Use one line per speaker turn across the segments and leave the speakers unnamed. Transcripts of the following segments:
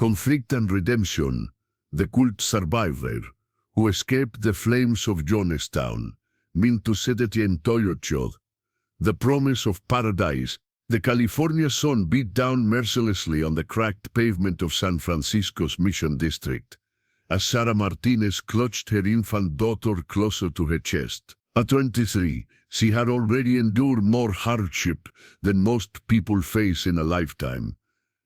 Conflict and redemption, the cult survivor, who escaped the flames of Jonestown, Minto Sedeti and Toyocho. The promise of paradise. The California sun beat down mercilessly on the cracked pavement of San Francisco's Mission District, as Sarah Martinez clutched her infant daughter closer to her chest. At 23, she had already endured more hardship than most people face in a lifetime.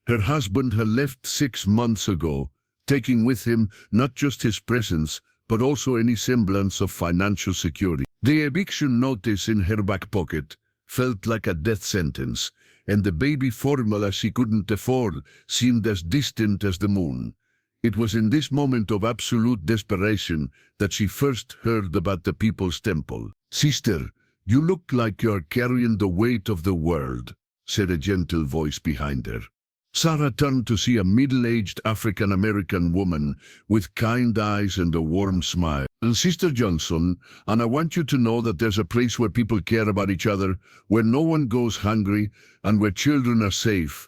Her husband had left 6 months ago, taking with him not just his presence, but also any semblance of financial security. The eviction notice in her back pocket felt like a death sentence, and the baby formula she couldn't afford seemed as distant as the moon. It was in this moment of absolute desperation that she first heard about the People's Temple. "Sister, you look like you're carrying the weight of the world," said a gentle voice behind her. Sarah turned to see a middle-aged African-American woman with kind eyes and a warm smile. "Sister Johnson, and I want you to know that there's a place where people care about each other, where no one goes hungry, and where children are safe."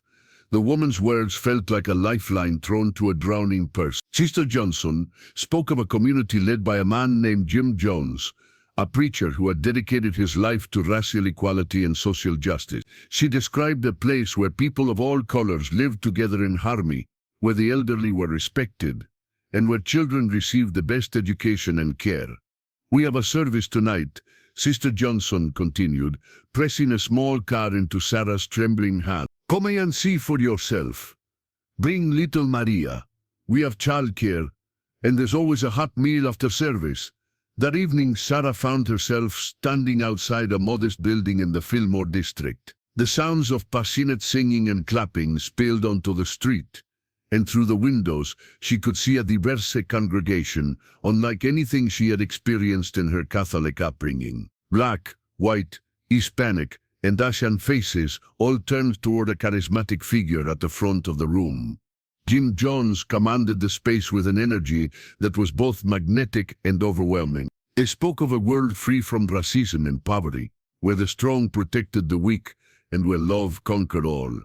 The woman's words felt like a lifeline thrown to a drowning person. Sister Johnson spoke of a community led by a man named Jim Jones, a preacher who had dedicated his life to racial equality and social justice. She described a place where people of all colors lived together in harmony, where the elderly were respected, and where children received the best education and care. "We have a service tonight," Sister Johnson continued, pressing a small card into Sarah's trembling hand. "Come and see for yourself. Bring little Maria. We have childcare, and there's always a hot meal after service." That evening, Sarah found herself standing outside a modest building in the Fillmore district. The sounds of passionate singing and clapping spilled onto the street, and through the windows she could see a diverse congregation, unlike anything she had experienced in her Catholic upbringing. Black, white, Hispanic, and Asian faces all turned toward a charismatic figure at the front of the room. Jim Jones commanded the space with an energy that was both magnetic and overwhelming. He spoke of a world free from racism and poverty, where the strong protected the weak and where love conquered all.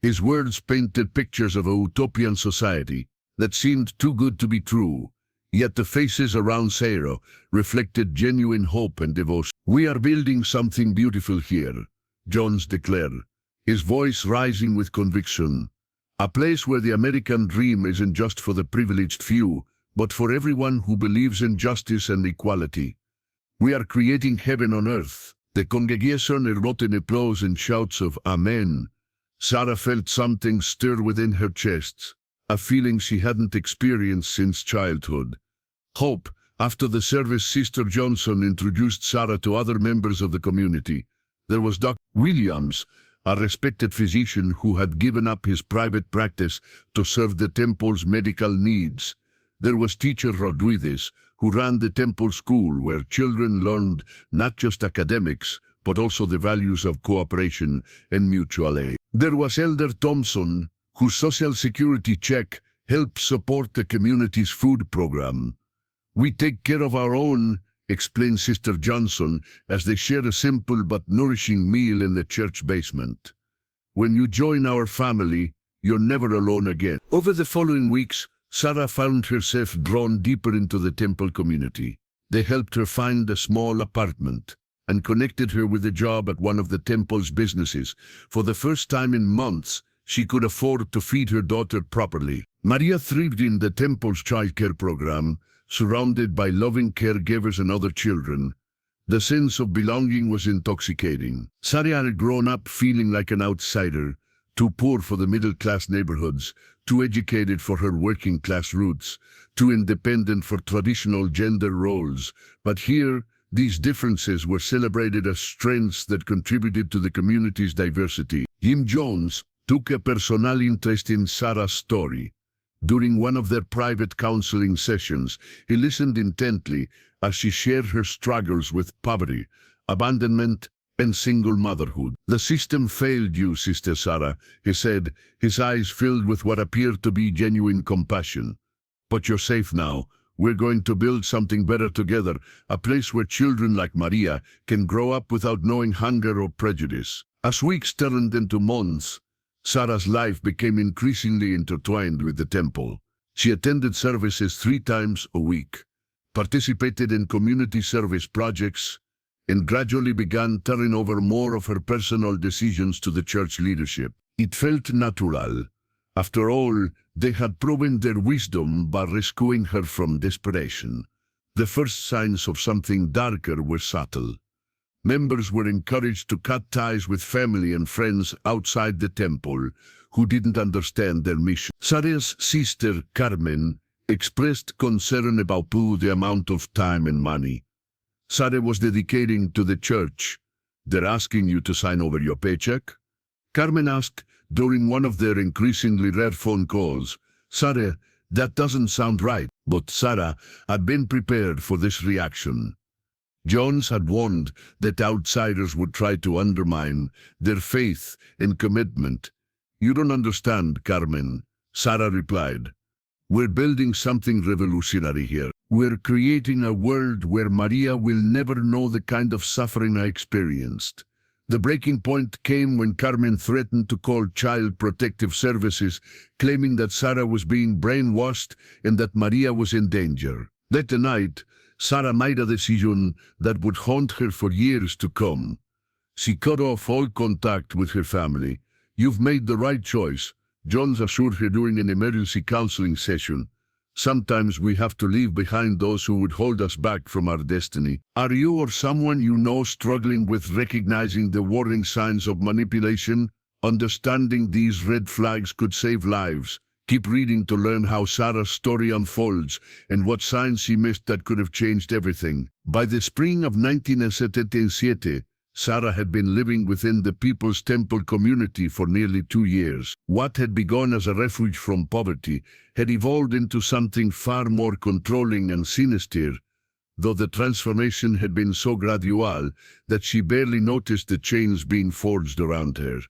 His words painted pictures of a utopian society that seemed too good to be true, yet the faces around Sarah reflected genuine hope and devotion. "We are building something beautiful here," Jones declared, his voice rising with conviction. "A place where the American dream isn't just for the privileged few, but for everyone who believes in justice and equality. We are creating heaven on earth." The congregation erupted in applause and shouts of "Amen." Sarah felt something stir within her chest, a feeling she hadn't experienced since childhood. Hope. After the service, Sister Johnson introduced Sarah to other members of the community. There was Dr. Williams, a respected physician who had given up his private practice to serve the temple's medical needs. There was teacher Rodriguez, who ran the temple school where children learned not just academics, but also the values of cooperation and mutual aid. There was Elder Thompson, whose social security check helped support the community's food program. "We take care of our own," explained Sister Johnson as they shared a simple but nourishing meal in the church basement. "When you join our family, you're never alone again." Over the following weeks, Sarah found herself drawn deeper into the temple community. They helped her find a small apartment and connected her with a job at one of the temple's businesses. For the first time in months, she could afford to feed her daughter properly. Maria thrived in the temple's childcare program, surrounded by loving caregivers and other children. The sense of belonging was intoxicating. Sarah had grown up feeling like an outsider, too poor for the middle-class neighborhoods, too educated for her working-class roots, too independent for traditional gender roles. But here, these differences were celebrated as strengths that contributed to the community's diversity. Jim Jones took a personal interest in Sarah's story. During one of their private counseling sessions, he listened intently as she shared her struggles with poverty, abandonment, and single motherhood. "The system failed you, Sister Sarah," he said, his eyes filled with what appeared to be genuine compassion. "But you're safe now. We're going to build something better together, a place where children like Maria can grow up without knowing hunger or prejudice." As weeks turned into months, Sarah's life became increasingly intertwined with the temple. She attended services 3 times a week, participated in community service projects, and gradually began turning over more of her personal decisions to the church leadership. It felt natural. After all, they had proven their wisdom by rescuing her from desperation. The first signs of something darker were subtle. Members were encouraged to cut ties with family and friends outside the temple who didn't understand their mission. Sarah's sister, Carmen, expressed concern about the amount of time and money Sarah was dedicating to the church. "They're asking you to sign over your paycheck?" Carmen asked during one of their increasingly rare phone calls. "Sarah, that doesn't sound right." But Sarah had been prepared for this reaction. Jones had warned that outsiders would try to undermine their faith and commitment. "You don't understand, Carmen," Sarah replied. "We're building something revolutionary here. We're creating a world where Maria will never know the kind of suffering I experienced." The breaking point came when Carmen threatened to call Child Protective Services, claiming that Sarah was being brainwashed and that Maria was in danger. That night, Sarah made a decision that would haunt her for years to come. She cut off all contact with her family. "You've made the right choice," Jones assured her during an emergency counseling session. "Sometimes we have to leave behind those who would hold us back from our destiny." Are you or someone you know struggling with recognizing the warning signs of manipulation? Understanding these red flags could save lives. Keep reading to learn how Sarah's story unfolds and what signs she missed that could have changed everything. By the spring of 1977, Sarah had been living within the People's Temple community for nearly 2 years. What had begun as a refuge from poverty had evolved into something far more controlling and sinister, though the transformation had been so gradual that she barely noticed the chains being forged around her.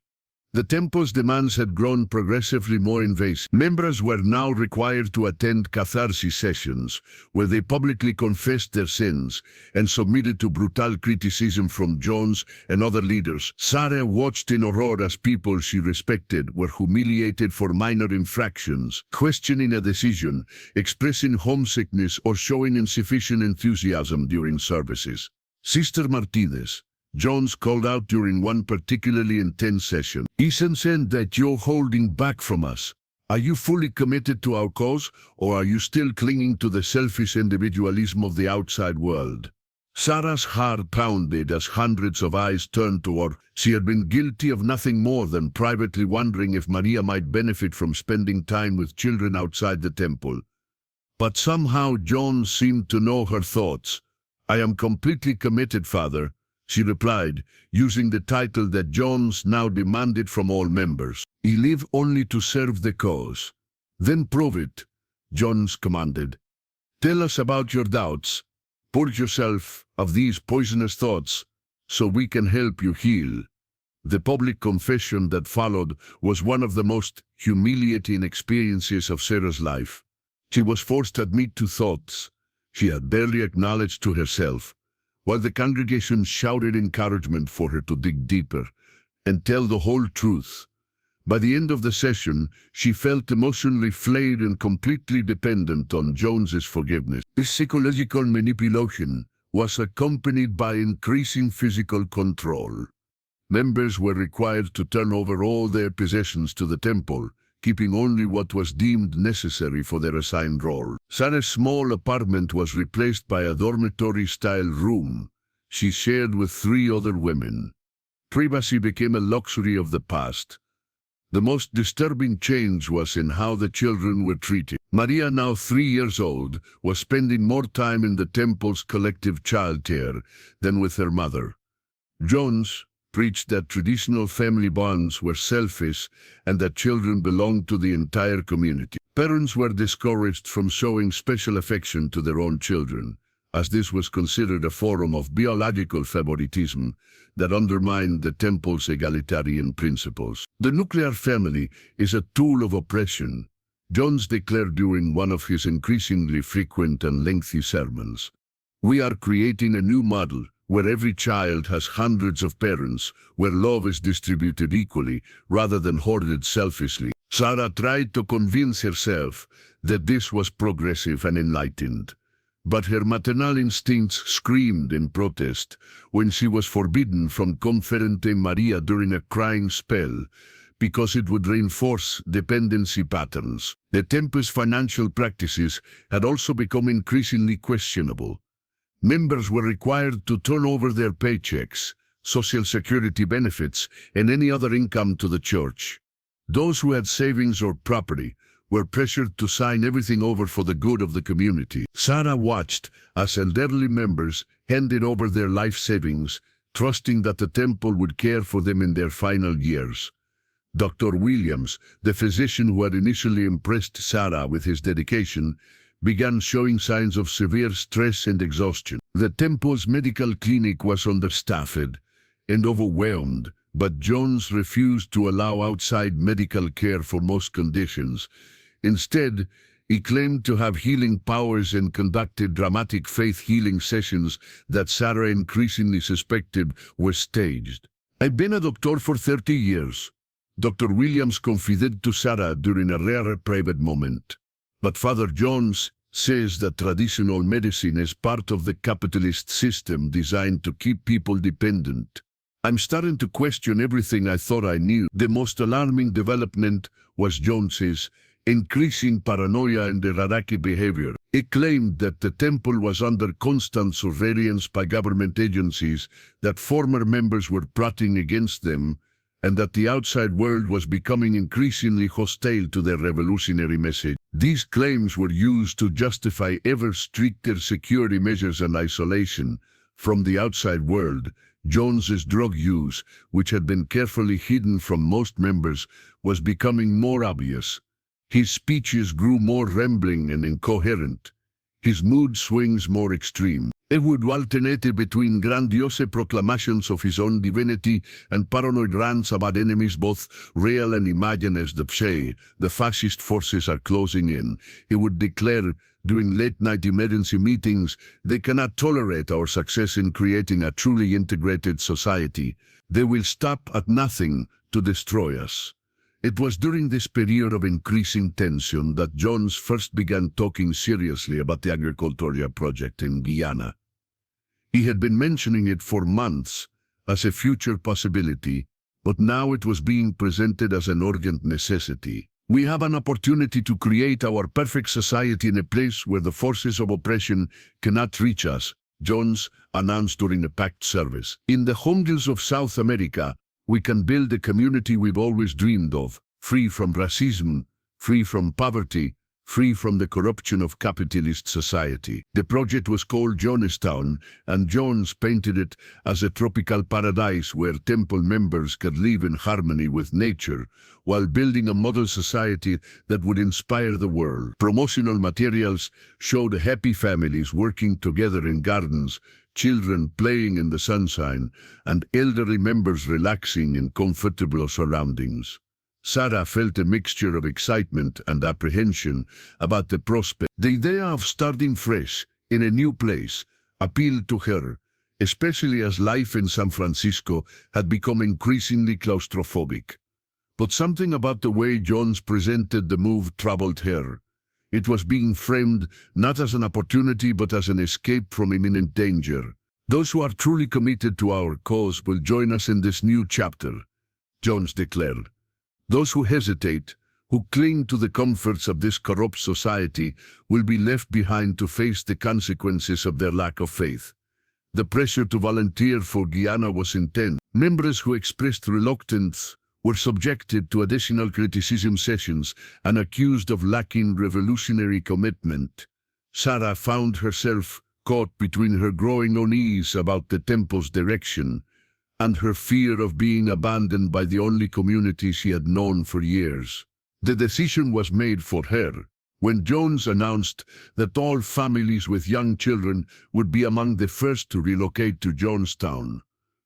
The temple's demands had grown progressively more invasive. Members were now required to attend catharsis sessions, where they publicly confessed their sins and submitted to brutal criticism from Jones and other leaders. Sarah watched in horror as people she respected were humiliated for minor infractions, questioning a decision, expressing homesickness, or showing insufficient enthusiasm during services. "Sister Martinez," Jones called out during one particularly intense session, "Isn't it that you're holding back from us? Are you fully committed to our cause, or are you still clinging to the selfish individualism of the outside world?" Sarah's heart pounded as hundreds of eyes turned to her. She had been guilty of nothing more than privately wondering if Maria might benefit from spending time with children outside the temple. But somehow Jones seemed to know her thoughts. "I am completely committed, Father," she replied, using the title that Jones now demanded from all members. "You live only to serve the cause." "Then prove it," Jones commanded. "Tell us about your doubts. Purge yourself of these poisonous thoughts so we can help you heal." The public confession that followed was one of the most humiliating experiences of Sarah's life. She was forced to admit to thoughts she had barely acknowledged to herself, while the congregation shouted encouragement for her to dig deeper and tell the whole truth. By the end of the session, she felt emotionally flayed and completely dependent on Jones's forgiveness. This psychological manipulation was accompanied by increasing physical control. Members were required to turn over all their possessions to the temple, keeping only what was deemed necessary for their assigned role. Sarah's small apartment was replaced by a dormitory-style room she shared with 3 other women. Privacy became a luxury of the past. The most disturbing change was in how the children were treated. Maria, now 3 years old, was spending more time in the temple's collective childcare than with her mother. Jones preached that traditional family bonds were selfish and that children belonged to the entire community. Parents were discouraged from showing special affection to their own children, as this was considered a form of biological favoritism that undermined the temple's egalitarian principles. "The nuclear family is a tool of oppression," Jones declared during one of his increasingly frequent and lengthy sermons. "We are creating a new model where every child has hundreds of parents, where love is distributed equally rather than hoarded selfishly. Sarah tried to convince herself that this was progressive and enlightened. But her maternal instincts screamed in protest when she was forbidden from Conferente Maria during a crying spell, because it would reinforce dependency patterns. The temple's financial practices had also become increasingly questionable. Members were required to turn over their paychecks, social security benefits, and any other income to the church. Those who had savings or property were pressured to sign everything over for the good of the community. Sarah watched as elderly members handed over their life savings, trusting that the temple would care for them in their final years. Dr. Williams, the physician who had initially impressed Sarah with his dedication, began showing signs of severe stress and exhaustion. The temple's medical clinic was understaffed and overwhelmed, but Jones refused to allow outside medical care for most conditions. Instead, he claimed to have healing powers and conducted dramatic faith healing sessions that Sarah increasingly suspected were staged. "I've been a doctor for 30 years, Dr. Williams confided to Sarah during a rare private moment. But Father Jones says that traditional medicine is part of the capitalist system designed to keep people dependent. I'm starting to question everything I thought I knew." The most alarming development was Jones's increasing paranoia and erratic behavior. He claimed that the temple was under constant surveillance by government agencies, that former members were plotting against them, and that the outside world was becoming increasingly hostile to their revolutionary message. These claims were used to justify ever stricter security measures and isolation from the outside world. Jones's drug use, which had been carefully hidden from most members, was becoming more obvious. His speeches grew more rambling and incoherent, his mood swings more extreme. He would alternate between grandiose proclamations of his own divinity and paranoid rants about enemies both real and imagined. As the fascist forces are closing in, he would declare during late-night emergency meetings, "They cannot tolerate our success in creating a truly integrated society. They will stop at nothing to destroy us." It was during this period of increasing tension that Jones first began talking seriously about the agricultural project in Guyana. He had been mentioning it for months as a future possibility, but now it was being presented as an urgent necessity. "We have an opportunity to create our perfect society in a place where the forces of oppression cannot reach us," Jones announced during a packed service. "In the jungles of South America, we can build the community we've always dreamed of, free from racism, free from poverty, free from the corruption of capitalist society." The project was called Jonestown, and Jones painted it as a tropical paradise where temple members could live in harmony with nature, while building a model society that would inspire the world. Promotional materials showed happy families working together in gardens, children playing in the sunshine, and elderly members relaxing in comfortable surroundings. Sarah felt a mixture of excitement and apprehension about the prospect. The idea of starting fresh in a new place appealed to her, especially as life in San Francisco had become increasingly claustrophobic. But something about the way Jones presented the move troubled her. It was being framed not as an opportunity but as an escape from imminent danger. "Those who are truly committed to our cause will join us in this new chapter," Jones declared. "Those who hesitate, who cling to the comforts of this corrupt society, will be left behind to face the consequences of their lack of faith." The pressure to volunteer for Guyana was intense. Members who expressed reluctance were subjected to additional criticism sessions and accused of lacking revolutionary commitment. Sarah found herself caught between her growing unease about the temple's direction and her fear of being abandoned by the only community she had known for years. The decision was made for her when Jones announced that all families with young children would be among the first to relocate to Jonestown.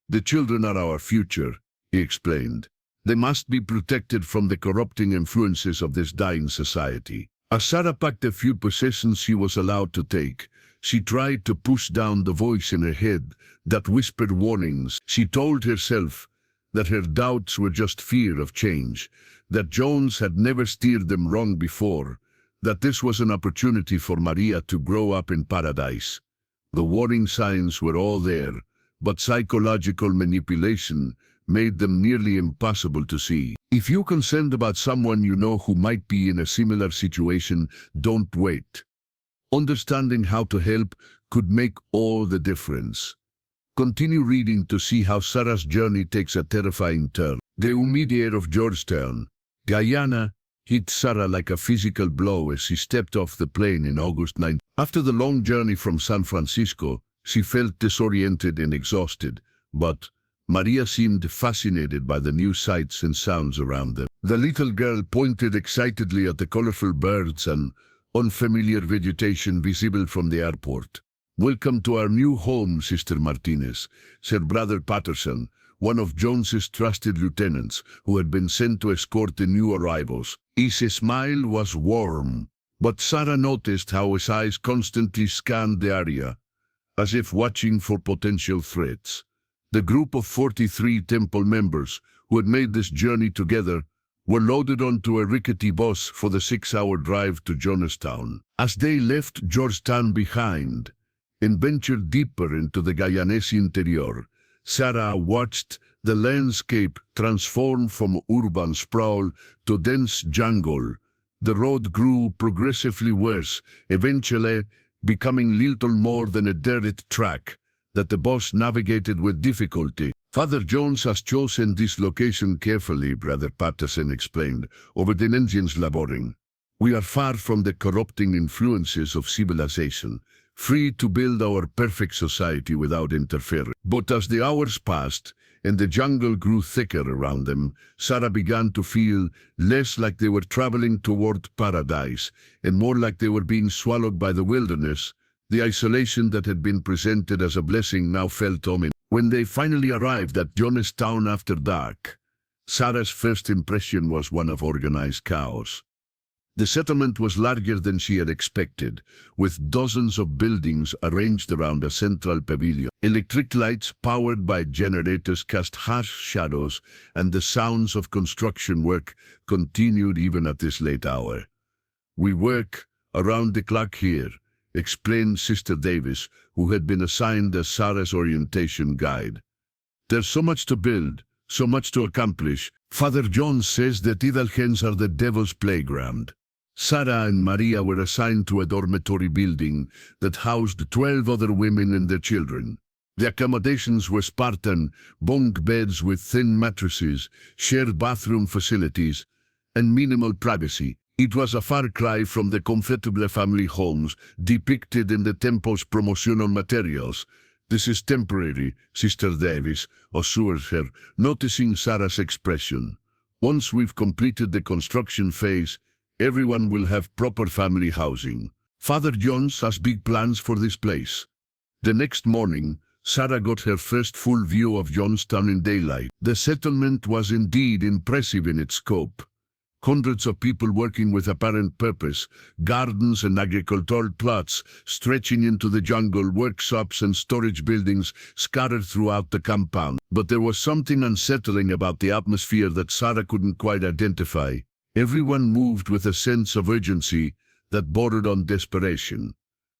"The children are our future," he explained. "They must be protected from the corrupting influences of this dying society." As Sarah packed the few possessions she was allowed to take, She tried to push down the voice in her head that whispered warnings. She told herself that her doubts were just fear of change, that Jones had never steered them wrong before, that this was an opportunity for Maria to grow up in paradise. The warning signs were all there, but psychological manipulation made them nearly impossible to see. If you're concerned about someone you know who might be in a similar situation, don't wait. Understanding how to help could make all the difference. Continue reading to see how Sarah's journey takes a terrifying turn. The immediate of Jonestown, Guyana, hit Sarah like a physical blow as she stepped off the plane in August 9. After the long journey from San Francisco, she felt disoriented and exhausted, but Maria seemed fascinated by the new sights and sounds around them. The little girl pointed excitedly at the colorful birds and unfamiliar vegetation visible from the airport. "Welcome to our new home, Sister Martinez," said Brother Patterson, one of Jones's trusted lieutenants who had been sent to escort the new arrivals. His smile was warm, but Sarah noticed how his eyes constantly scanned the area, as if watching for potential threats. The group of 43 temple members who had made this journey together were loaded onto a rickety bus for the 6-hour drive to Jonestown. As they left Jonestown behind and ventured deeper into the Guyanese interior, Sarah watched the landscape transform from urban sprawl to dense jungle. The road grew progressively worse, eventually becoming little more than a dirt track that the bus navigated with difficulty. "Father Jones has chosen this location carefully," Brother Patterson explained, over the engine's laboring. "We are far from the corrupting influences of civilization, free to build our perfect society without interference." But as the hours passed and the jungle grew thicker around them, Sarah began to feel less like they were traveling toward paradise and more like they were being swallowed by the wilderness. The isolation that had been presented as a blessing now felt ominous. When they finally arrived at Jonestown after dark, Sarah's first impression was one of organized chaos. The settlement was larger than she had expected, with dozens of buildings arranged around a central pavilion. Electric lights powered by generators cast harsh shadows, and the sounds of construction work continued even at this late hour. "We work around the clock here," explained Sister Davis, who had been assigned as Sarah's orientation guide. "There's so much to build, so much to accomplish. Father John says that idle hands are the devil's playground." Sarah and Maria were assigned to a dormitory building that housed 12 other women and their children. The accommodations were Spartan, bunk beds with thin mattresses, shared bathroom facilities, and minimal privacy. It was a far cry from the comfortable family homes depicted in the temple's promotional materials. "This is temporary," Sister Davis assured her, noticing Sarah's expression. "Once we've completed the construction phase, everyone will have proper family housing. Father Jones has big plans for this place." The next morning, Sarah got her first full view of Jonestown in daylight. The settlement was indeed impressive in its scope. Hundreds of people working with apparent purpose, gardens and agricultural plots stretching into the jungle, workshops and storage buildings scattered throughout the compound. But there was something unsettling about the atmosphere that Sarah couldn't quite identify. Everyone moved with a sense of urgency that bordered on desperation.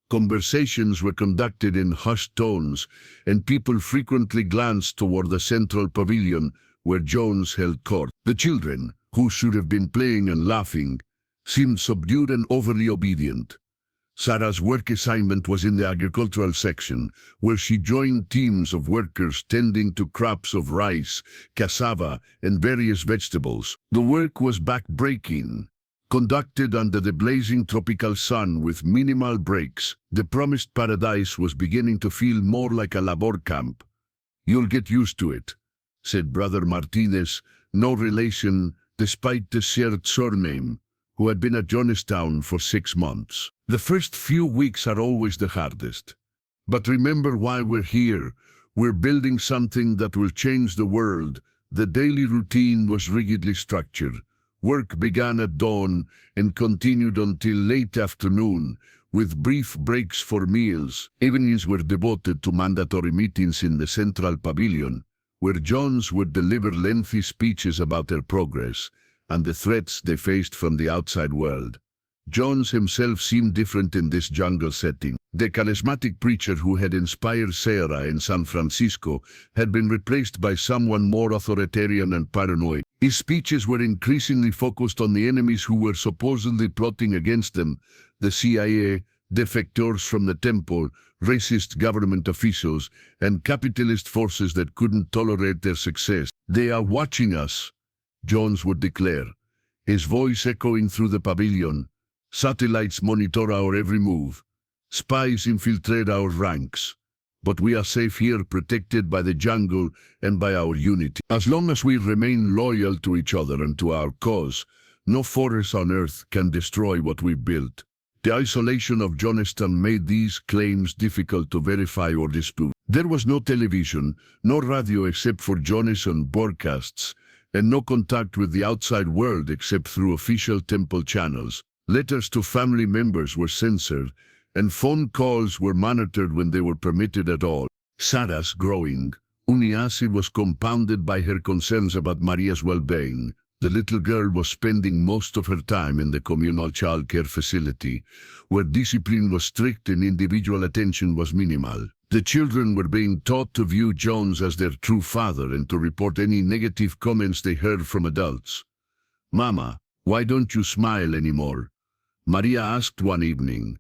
Conversations were conducted in hushed tones, and people frequently glanced toward the central pavilion where Jones held court. The children, who should have been playing and laughing, seemed subdued and overly obedient. Sarah's work assignment was in the agricultural section, where she joined teams of workers tending to crops of rice, cassava, and various vegetables. The work was back-breaking, conducted under the blazing tropical sun with minimal breaks. The promised paradise was beginning to feel more like a labor camp. "You'll get used to it," said Brother Martinez, no relation despite the shared surname, who had been at Jonestown for 6 months. "The first few weeks are always the hardest. But remember why we're here. We're building something that will change the world." The daily routine was rigidly structured. Work began at dawn and continued until late afternoon, with brief breaks for meals. Evenings were devoted to mandatory meetings in the central pavilion, where Jones would deliver lengthy speeches about their progress and the threats they faced from the outside world. Jones himself seemed different in this jungle setting. The charismatic preacher who had inspired Sarah in San Francisco had been replaced by someone more authoritarian and paranoid. His speeches were increasingly focused on the enemies who were supposedly plotting against them: the CIA, defectors from the temple, racist government officials, and capitalist forces that couldn't tolerate their success. "They are watching us," Jones would declare, his voice echoing through the pavilion. "Satellites monitor our every move. Spies infiltrate our ranks. But we are safe here, protected by the jungle and by our unity. As long as we remain loyal to each other and to our cause, no force on earth can destroy what we built." The isolation of Jonestown made these claims difficult to verify or dispute. There was no television, no radio except for Jonestown broadcasts, and no contact with the outside world except through official temple channels. Letters to family members were censored, and phone calls were monitored when they were permitted at all. Sarah's growing unease was compounded by her concerns about Maria's well-being. The little girl was spending most of her time in the communal childcare facility, where discipline was strict and individual attention was minimal. The children were being taught to view Jones as their true father and to report any negative comments they heard from adults. "Mama, why don't you smile anymore?" Maria asked one evening,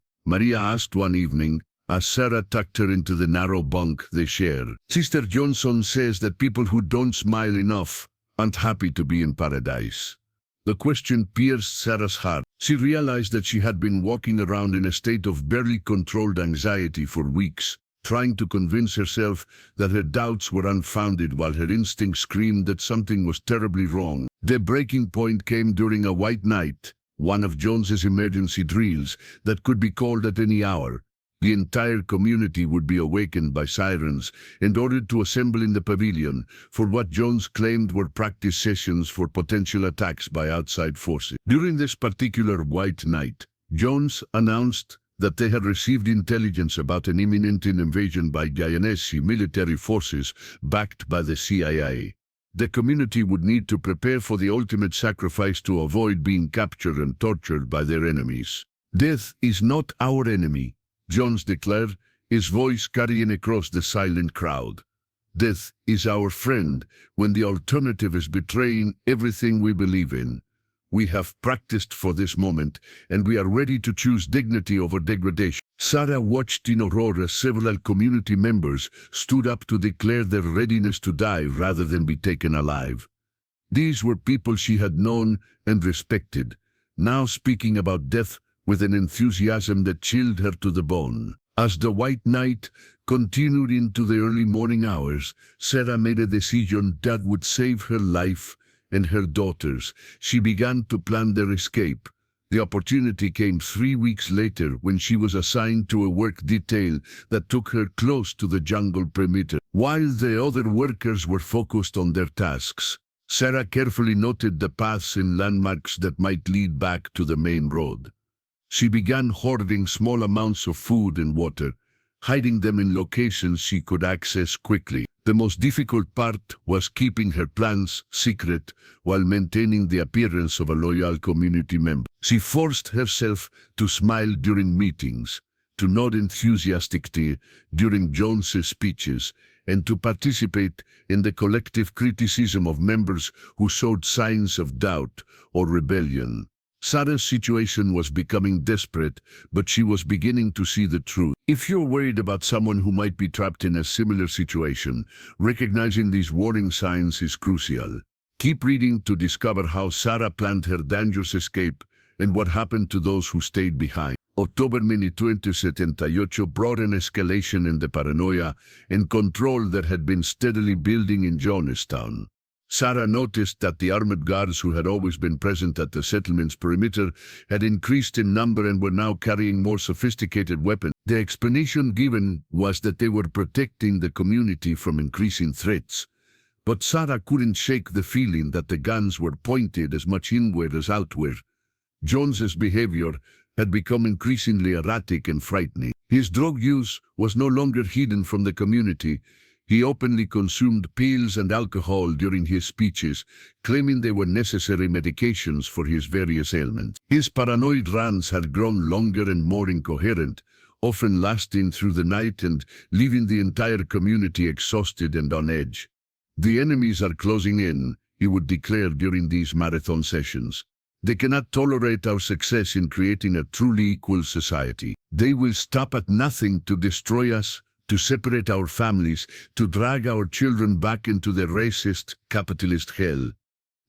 as Sarah tucked her into the narrow bunk they shared. "Sister Johnson says that people who don't smile enough aren't happy to be in paradise." The question pierced Sarah's heart. She realized that she had been walking around in a state of barely controlled anxiety for weeks, trying to convince herself that her doubts were unfounded while her instincts screamed that something was terribly wrong. The breaking point came during a white night, one of Jones's emergency drills that could be called at any hour. The entire community would be awakened by sirens and ordered to assemble in the pavilion for what Jones claimed were practice sessions for potential attacks by outside forces. During this particular white night, Jones announced that they had received intelligence about an imminent invasion by Guyanese military forces backed by the CIA. The community would need to prepare for the ultimate sacrifice to avoid being captured and tortured by their enemies. "Death is not our enemy," Jones declared, his voice carrying across the silent crowd. "Death is our friend when the alternative is betraying everything we believe in. We have practiced for this moment, and we are ready to choose dignity over degradation." Sarah watched in horror as several community members stood up to declare their readiness to die rather than be taken alive. These were people she had known and respected, now speaking about death with an enthusiasm that chilled her to the bone. As the white night continued into the early morning hours, Sarah made a decision that would save her life and her daughters. She began to plan their escape. The opportunity came 3 weeks later when she was assigned to a work detail that took her close to the jungle perimeter. While the other workers were focused on their tasks, Sarah carefully noted the paths and landmarks that might lead back to the main road. She began hoarding small amounts of food and water, hiding them in locations she could access quickly. The most difficult part was keeping her plans secret while maintaining the appearance of a loyal community member. She forced herself to smile during meetings, to nod enthusiastically during Jones's speeches, and to participate in the collective criticism of members who showed signs of doubt or rebellion. Sarah's situation was becoming desperate, but she was beginning to see the truth. If you're worried about someone who might be trapped in a similar situation, recognizing these warning signs is crucial. Keep reading to discover how Sarah planned her dangerous escape and what happened to those who stayed behind. October 2078 brought an escalation in the paranoia and control that had been steadily building in Jonestown. Sarah noticed that the armored guards who had always been present at the settlement's perimeter had increased in number and were now carrying more sophisticated weapons. The explanation given was that they were protecting the community from increasing threats. But Sarah couldn't shake the feeling that the guns were pointed as much inward as outward. Jones's behavior had become increasingly erratic and frightening. His drug use was no longer hidden from the community. He openly consumed pills and alcohol during his speeches, claiming they were necessary medications for his various ailments. His paranoid rants had grown longer and more incoherent, often lasting through the night and leaving the entire community exhausted and on edge. "The enemies are closing in," he would declare during these marathon sessions. "They cannot tolerate our success in creating a truly equal society. They will stop at nothing to destroy us, to separate our families, to drag our children back into the racist, capitalist hell."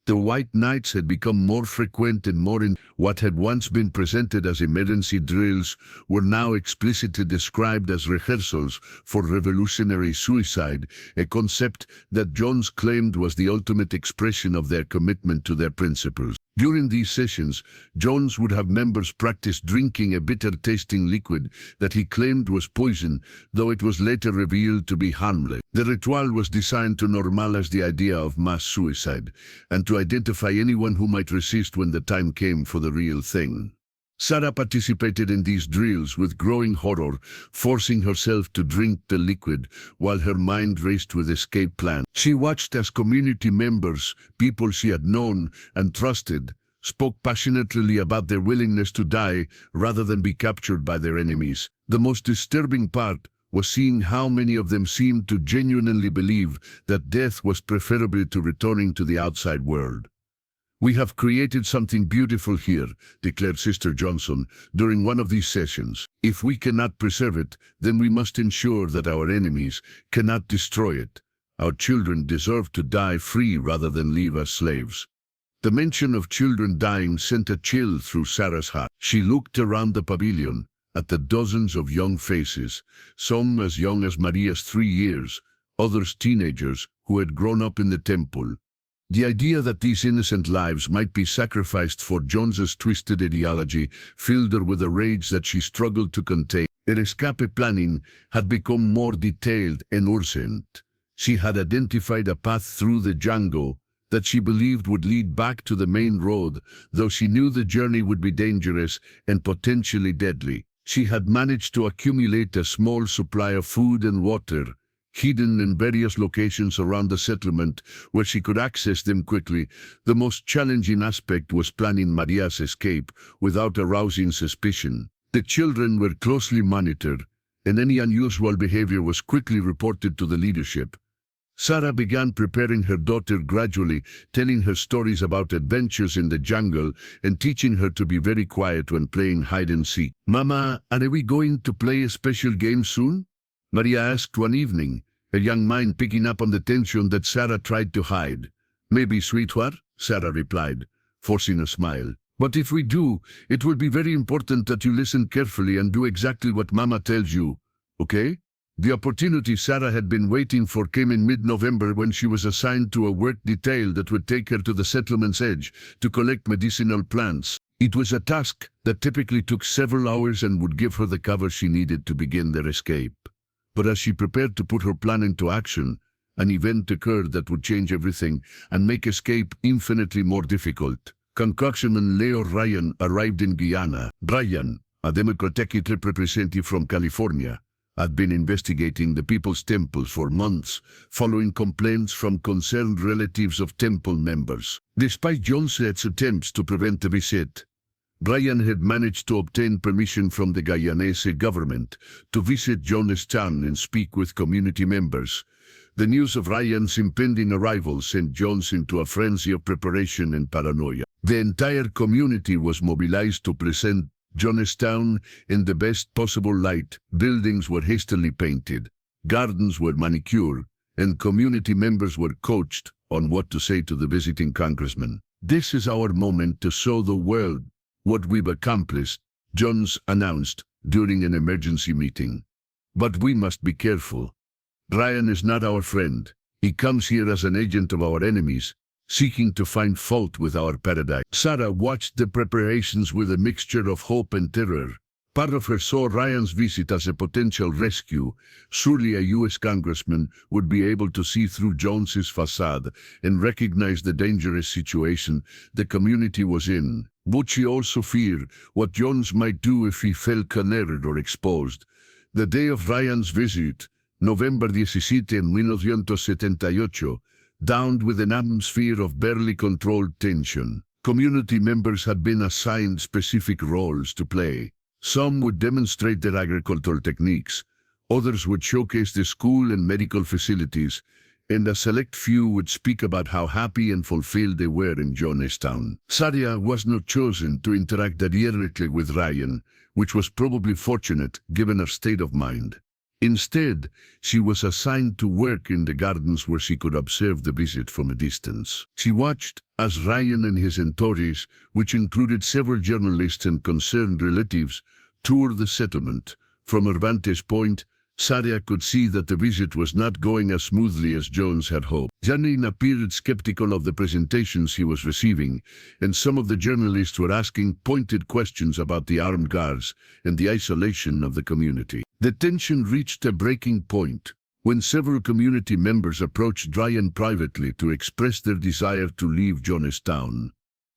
The white nights had become more frequent and more in what had once been presented as emergency drills were now explicitly described as rehearsals for revolutionary suicide, a concept that Jones claimed was the ultimate expression of their commitment to their principles. During these sessions, Jones would have members practice drinking a bitter-tasting liquid that he claimed was poison, though it was later revealed to be harmless. The ritual was designed to normalize the idea of mass suicide, and to identify anyone who might resist when the time came for the real thing. Sarah participated in these drills with growing horror, forcing herself to drink the liquid while her mind raced with escape plans. She watched as community members, people she had known and trusted, spoke passionately about their willingness to die rather than be captured by their enemies. The most disturbing part was seeing how many of them seemed to genuinely believe that death was preferable to returning to the outside world. "We have created something beautiful here," declared Sister Johnson during one of these sessions. "If we cannot preserve it, then we must ensure that our enemies cannot destroy it. Our children deserve to die free rather than live as slaves." The mention of children dying sent a chill through Sarah's heart. She looked around the pavilion, at the dozens of young faces, some as young as Maria's 3 years, others teenagers who had grown up in the temple. The idea that these innocent lives might be sacrificed for Jones's twisted ideology filled her with a rage that she struggled to contain. Her escape planning had become more detailed and urgent. She had identified a path through the jungle that she believed would lead back to the main road, though she knew the journey would be dangerous and potentially deadly. She had managed to accumulate a small supply of food and water, hidden in various locations around the settlement where she could access them quickly. The most challenging aspect was planning Maria's escape without arousing suspicion. The children were closely monitored, and any unusual behavior was quickly reported to the leadership. Sarah began preparing her daughter gradually, telling her stories about adventures in the jungle and teaching her to be very quiet when playing hide-and-seek. "Mama, are we going to play a special game soon?" Maria asked one evening, her young mind picking up on the tension that Sarah tried to hide. "Maybe, sweetheart," Sarah replied, forcing a smile. "But if we do, it will be very important that you listen carefully and do exactly what Mama tells you, okay?" The opportunity Sarah had been waiting for came in mid-November when she was assigned to a work detail that would take her to the settlement's edge to collect medicinal plants. It was a task that typically took several hours and would give her the cover she needed to begin their escape. But as she prepared to put her plan into action, an event occurred that would change everything and make escape infinitely more difficult. Concoctionman Leo Ryan arrived in Guyana. Brian, a Democratic representative from California, had been investigating the People's Temple for months, following complaints from concerned relatives of temple members. Despite Jones's attempts to prevent the visit, Brian had managed to obtain permission from the Guyanese government to visit Jonestown and speak with community members. The news of Ryan's impending arrival sent Jones into a frenzy of preparation and paranoia. The entire community was mobilized to present Jonestown in the best possible light. Buildings were hastily painted, gardens were manicured, and community members were coached on what to say to the visiting congressman. "This is our moment to show the world what we've accomplished," Jones announced during an emergency meeting. "But we must be careful. Ryan is not our friend. He comes here as an agent of our enemies, seeking to find fault with our paradise." Sarah watched the preparations with a mixture of hope and terror. Part of her saw Ryan's visit as a potential rescue. Surely a U.S. congressman would be able to see through Jones's facade and recognize the dangerous situation the community was in. But she also feared what Jones might do if he felt cornered or exposed. The day of Ryan's visit, November 17, 1978, dawned with an atmosphere of barely controlled tension. Community members had been assigned specific roles to play. Some would demonstrate their agricultural techniques, others would showcase the school and medical facilities, and a select few would speak about how happy and fulfilled they were in Jonestown. Sadia was not chosen to interact directly with Ryan, which was probably fortunate given her state of mind. Instead, she was assigned to work in the gardens where she could observe the visit from a distance. She watched as Ryan and his entourage, which included several journalists and concerned relatives, toured the settlement. From her vantage point, Sadia could see that the visit was not going as smoothly as Jones had hoped. Janine appeared skeptical of the presentations he was receiving, and some of the journalists were asking pointed questions about the armed guards and the isolation of the community. The tension reached a breaking point when several community members approached Ryan privately to express their desire to leave Jonestown.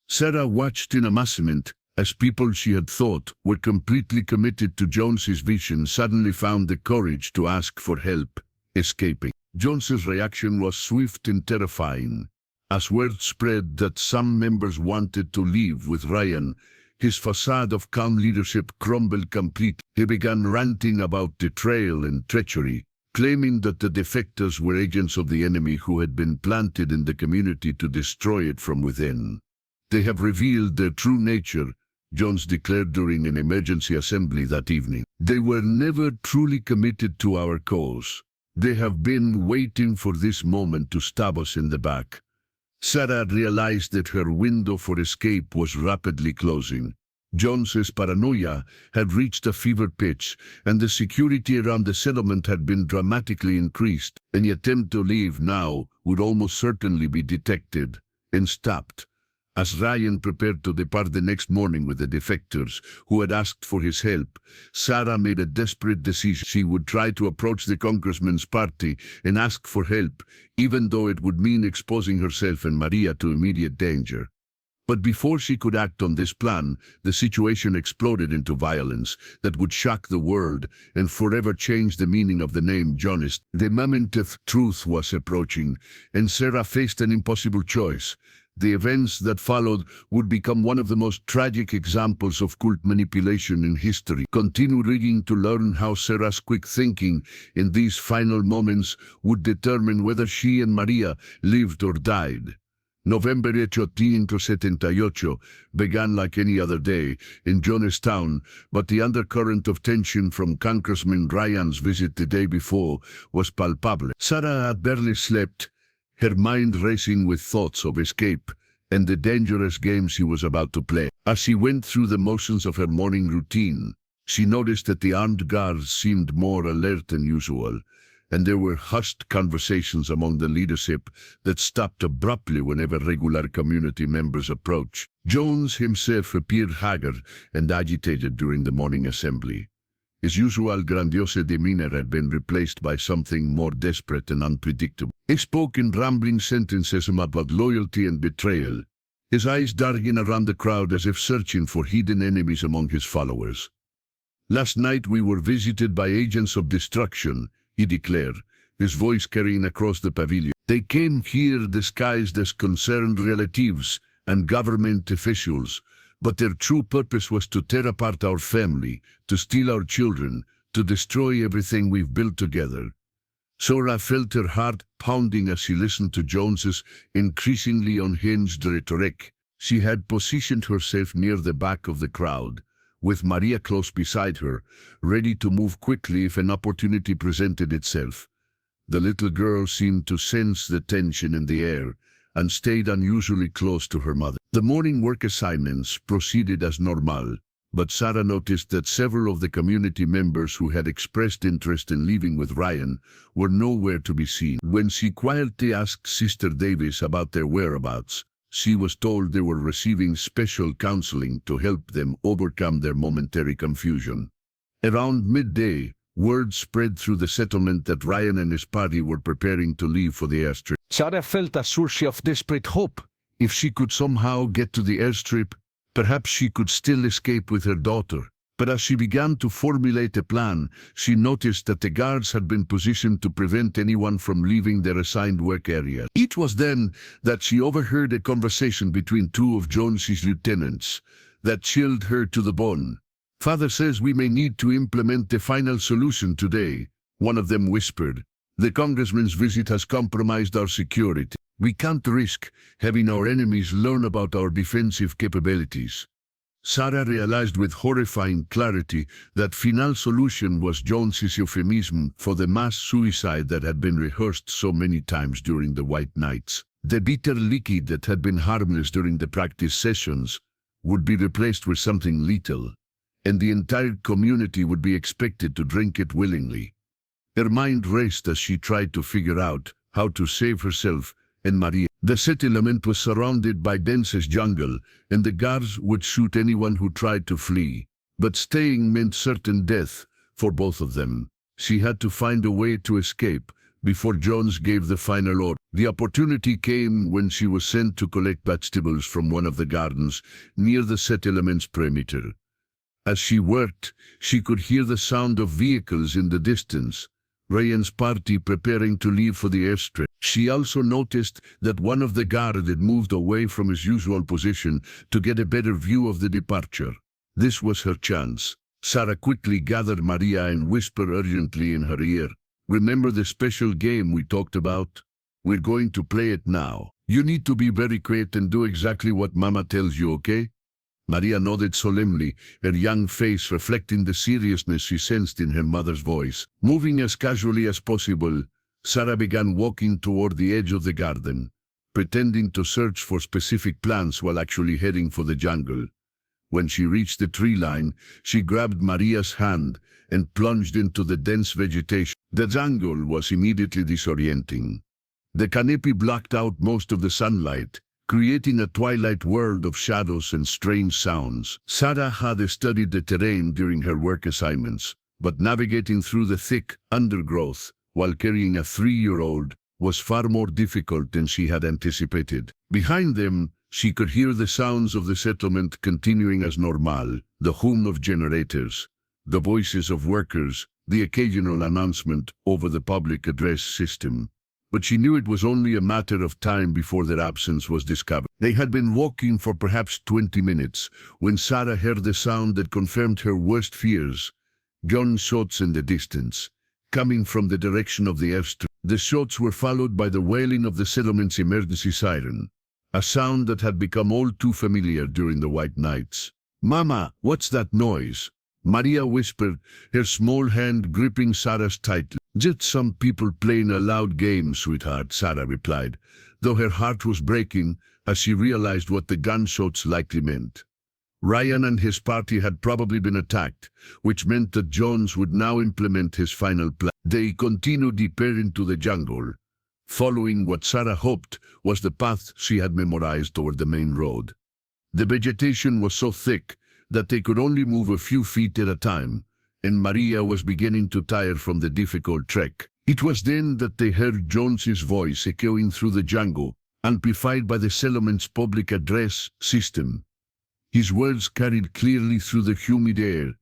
Sarah watched in amazement as people she had thought were completely committed to Jones's vision suddenly found the courage to ask for help, escaping. Jones's reaction was swift and terrifying. As word spread that some members wanted to leave with Ryan, his facade of calm leadership crumbled completely. He began ranting about betrayal and treachery, claiming that the defectors were agents of the enemy who had been planted in the community to destroy it from within. They have revealed their true nature, Jones declared during an emergency assembly that evening. They were never truly committed to our cause. They have been waiting for this moment to stab us in the back. Sarah realized that her window for escape was rapidly closing. Jones's paranoia had reached a fever pitch, and the security around the settlement had been dramatically increased. Any attempt to leave now would almost certainly be detected and stopped. As Ryan prepared to depart the next morning with the defectors who had asked for his help, Sarah made a desperate decision. She would try to approach the congressman's party and ask for help, even though it would mean exposing herself and Maria to immediate danger. But before she could act on this plan, the situation exploded into violence that would shock the world and forever change the meaning of the name Jones. The moment of truth was approaching, and Sarah faced an impossible choice. The events that followed would become one of the most tragic examples of cult manipulation in history. Continue reading to learn how Sarah's quick thinking in these final moments would determine whether she and Maria lived or died. November 18, 1978 began like any other day in Jonestown, but the undercurrent of tension from Congressman Ryan's visit the day before was palpable. Sarah had barely slept, her mind racing with thoughts of escape and the dangerous game she was about to play. As she went through the motions of her morning routine, she noticed that the armed guards seemed more alert than usual, and there were hushed conversations among the leadership that stopped abruptly whenever regular community members approached. Jones himself appeared haggard and agitated during the morning assembly. His usual grandiose demeanor had been replaced by something more desperate and unpredictable. He spoke in rambling sentences about loyalty and betrayal, his eyes darting around the crowd as if searching for hidden enemies among his followers. "Last night we were visited by agents of destruction," he declared, his voice carrying across the pavilion. "They came here disguised as concerned relatives and government officials, but their true purpose was to tear apart our family, to steal our children, to destroy everything we've built together." Sarah felt her heart pounding as she listened to Jones's increasingly unhinged rhetoric. She had positioned herself near the back of the crowd, with Maria close beside her, ready to move quickly if an opportunity presented itself. The little girl seemed to sense the tension in the air and stayed unusually close to her mother. The morning work assignments proceeded as normal, but Sarah noticed that several of the community members who had expressed interest in leaving with Ryan were nowhere to be seen. When she quietly asked Sister Davis about their whereabouts, she was told they were receiving special counseling to help them overcome their momentary confusion. Around midday, word spread through the settlement that Ryan and his party were preparing to leave for the airstrip. Sarah felt a surge of desperate hope. If she could somehow get to the airstrip, Perhaps she could still escape with her daughter. But as she began to formulate a plan, she noticed that the guards had been positioned to prevent anyone from leaving their assigned work area. It was then that she overheard a conversation between two of Jones's lieutenants that chilled her to the bone. "Father says we may need to implement the final solution today," one of them whispered. "The congressman's visit has compromised our security. We can't risk having our enemies learn about our defensive capabilities." Sarah realized with horrifying clarity that final solution was Jones's euphemism for the mass suicide that had been rehearsed so many times during the White Nights. The bitter liquid that had been harmless during the practice sessions would be replaced with something lethal, and the entire community would be expected to drink it willingly. Her mind raced as she tried to figure out how to save herself and Maria. The settlement was surrounded by densest jungle, and the guards would shoot anyone who tried to flee. But staying meant certain death for both of them. She had to find a way to escape before Jones gave the final order. The opportunity came when she was sent to collect vegetables from one of the gardens near the settlement's perimeter. As she worked, she could hear the sound of vehicles in the distance, Ryan's party preparing to leave for the airstrip. She also noticed that one of the guards had moved away from his usual position to get a better view of the departure. This was her chance. Sarah quickly gathered Maria and whispered urgently in her ear, "Remember the special game we talked about? We're going to play it now. You need to be very quiet and do exactly what Mama tells you, okay?" Maria nodded solemnly, her young face reflecting the seriousness she sensed in her mother's voice. Moving as casually as possible, Sarah began walking toward the edge of the garden, pretending to search for specific plants while actually heading for the jungle. When she reached the tree line, she grabbed Maria's hand and plunged into the dense vegetation. The jungle was immediately disorienting. The canopy blocked out most of the sunlight, creating a twilight world of shadows and strange sounds. Sarah had studied the terrain during her work assignments, but navigating through the thick undergrowth while carrying a 3-year-old was far more difficult than she had anticipated. Behind them, she could hear the sounds of the settlement continuing as normal, the hum of generators, the voices of workers, the occasional announcement over the public address system. But she knew it was only a matter of time before their absence was discovered. They had been walking for perhaps 20 minutes when Sarah heard the sound that confirmed her worst fears. Gunshots in the distance, coming from the direction of the airstrip. The shots were followed by the wailing of the settlement's emergency siren, a sound that had become all too familiar during the White Nights. "Mama, what's that noise?" Maria whispered, her small hand gripping Sarah's tightly. "Just some people playing a loud game, sweetheart," Sarah replied, though her heart was breaking as she realized what the gunshots likely meant. Ryan and his party had probably been attacked, which meant that Jones would now implement his final plan. They continued deeper into the jungle, following what Sarah hoped was the path she had memorized toward the main road. The vegetation was so thick that they could only move a few feet at a time, and Maria was beginning to tire from the difficult trek. It was then that they heard Jones's voice echoing through the jungle, amplified by the settlement's public address system. His words carried clearly through the humid air,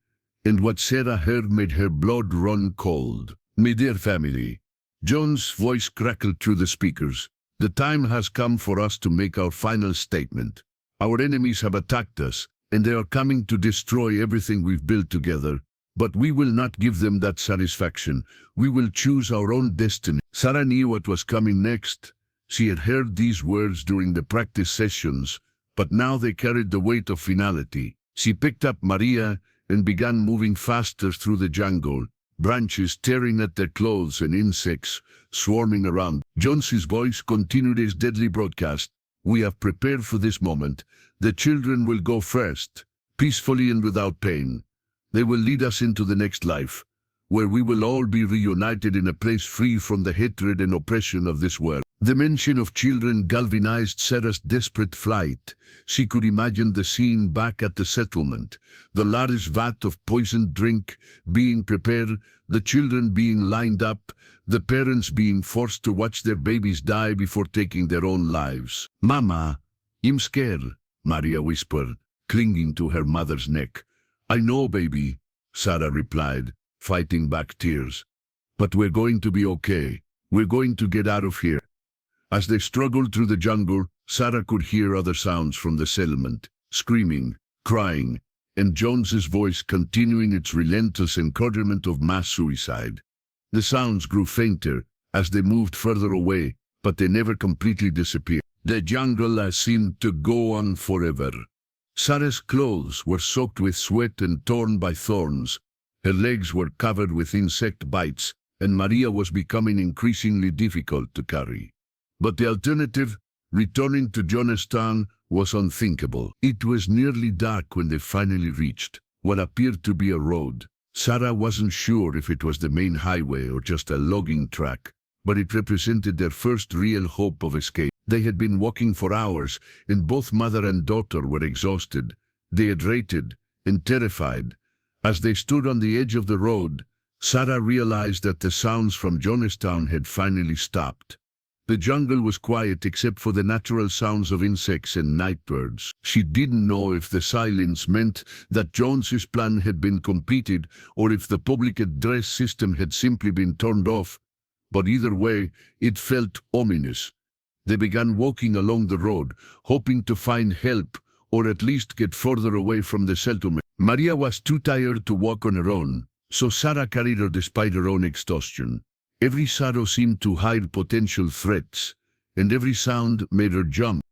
and what Sarah heard made her blood run cold. "My dear family," Jones' voice crackled through the speakers, "the time has come for us to make our final statement. Our enemies have attacked us, and they are coming to destroy everything we've built together. But we will not give them that satisfaction. We will choose our own destiny." Sarah knew what was coming next. She had heard these words during the practice sessions, but now they carried the weight of finality. She picked up Maria and began moving faster through the jungle, branches tearing at their clothes and insects swarming around. Jones's voice continued his deadly broadcast. "We have prepared for this moment. The children will go first, peacefully and without pain. They will lead us into the next life, where we will all be reunited in a place free from the hatred and oppression of this world." The mention of children galvanized Sarah's desperate flight. She could imagine the scene back at the settlement, the large vat of poisoned drink being prepared, the children being lined up, the parents being forced to watch their babies die before taking their own lives. "Mama, I'm scared," Maria whispered, clinging to her mother's neck. "I know, baby," Sarah replied, fighting back tears. "But we're going to be okay. We're going to get out of here." As they struggled through the jungle, Sarah could hear other sounds from the settlement, screaming, crying, and Jones's voice continuing its relentless encouragement of mass suicide. The sounds grew fainter as they moved further away, but they never completely disappeared. The jungle seemed to go on forever. Sarah's clothes were soaked with sweat and torn by thorns. Her legs were covered with insect bites, and Maria was becoming increasingly difficult to carry. But the alternative, returning to Jonestown, was unthinkable. It was nearly dark when they finally reached what appeared to be a road. Sarah wasn't sure if it was the main highway or just a logging track, but it represented their first real hope of escape. They had been walking for hours, and both mother and daughter were exhausted, dehydrated, and terrified. As they stood on the edge of the road, Sarah realized that the sounds from Jonestown had finally stopped. The jungle was quiet except for the natural sounds of insects and night birds. She didn't know if the silence meant that Jones's plan had been completed or if the public address system had simply been turned off. But either way, it felt ominous. They began walking along the road, hoping to find help or at least get further away from the settlement. Maria was too tired to walk on her own, so Sarah carried her despite her own exhaustion. Every shadow seemed to hide potential threats, and every sound made her jump.